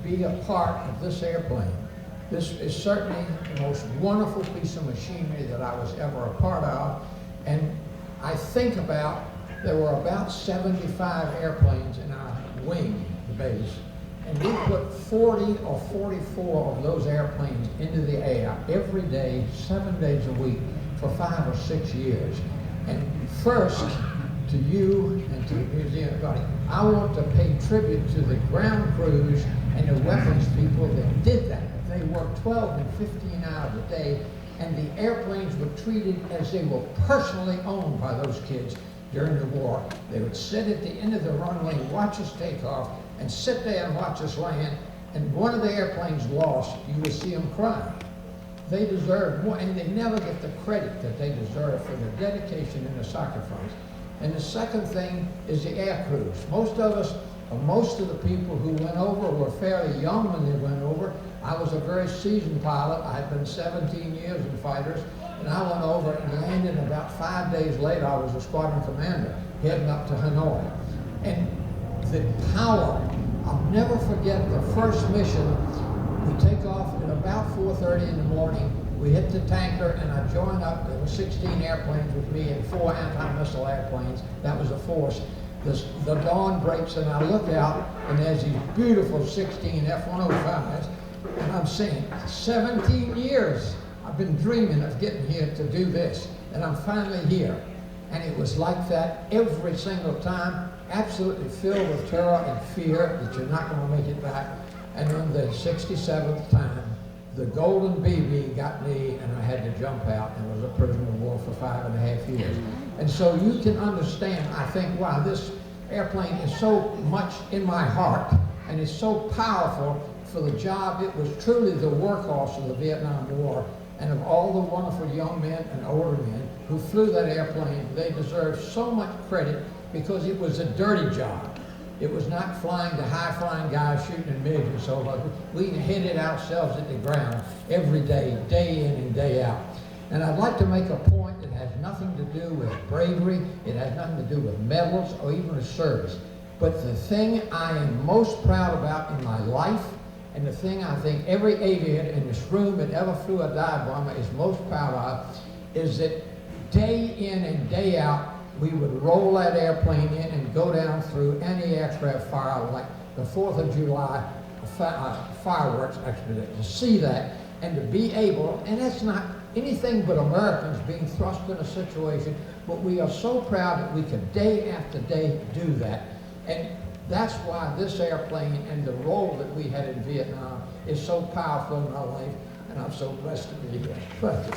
be a part of this airplane. This is certainly the most wonderful piece of machinery that I was ever a part of. And I think about, there were about 75 airplanes in our wing, the base, and we put 40 or 44 of those airplanes into the air every day, 7 days a week, for 5 or 6 years. And first, to you and to the museum body, I want to pay tribute to the ground crews and the weapons people that did that. They worked 12 and 15 hours a day, and the airplanes were treated as they were personally owned by those kids during the war. They would sit at the end of the runway, watch us take off, and sit there and watch us land, and one of the airplanes lost, you would see them crying. They deserve more, and they never get the credit that they deserve for the dedication and the sacrifice. And the second thing is the air crews. Most of us, or most of the people who went over were fairly young when they went over. I was a very seasoned pilot. I had been 17 years in fighters, and I went over and landed. About 5 days later, I was a squadron commander heading up to Hanoi. And the power, I'll never forget the first mission. We take off at about 4:30 in the morning. We hit the tanker, and I joined up. There were 16 airplanes with me and 4 anti-missile airplanes. That was a force. The dawn breaks, and I look out, and there's these beautiful 16 F-105s, and I'm saying, 17 years I've been dreaming of getting here to do this, and I'm finally here. And it was like that every single time, absolutely filled with terror and fear that you're not going to make it back. And on the 67th time, the golden BB got me, and I had to jump out, and was a prisoner of war for 5.5 years. And so you can understand, I think, wow, this airplane is so much in my heart, and it's so powerful for the job. It was truly the workhorse of the Vietnam War, and of all the wonderful young men and older men who flew that airplane, they deserve so much credit because it was a dirty job. It was not flying the high-flying guys shooting in MiGs and so on. We hit it ourselves at the ground every day, day in and day out. And I'd like to make a point that has nothing to do with bravery, it has nothing to do with medals or even with service. But the thing I am most proud about in my life, and the thing I think every aviator in this room that ever flew a dive bomber is most proud of, is that day in and day out, we would roll that airplane in and go down through any aircraft fire, like the 4th of July fireworks expedition, to see that and to be able, and that's not anything but Americans being thrust in a situation, but we are so proud that we can day after day do that. And that's why this airplane and the role that we had in Vietnam is so powerful in our life, and I'm so blessed to be here. Thank you.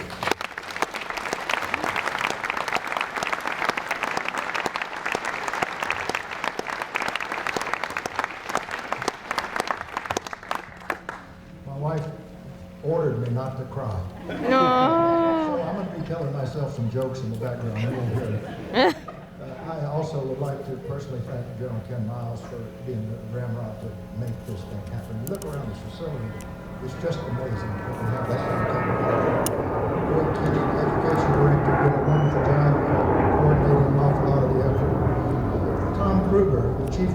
My wife ordered me not to cry. No. So I'm going to be telling myself some jokes in the background. You won't hear it. I also would like to personally thank General Ken Miles for being the ramrod to make this thing happen. You look around this facility, it's just amazing. We can have that kind of technology. Bill Kenny, the education director, did a wonderful job coordinating an awful lot of the effort. Tom Kruger, the chief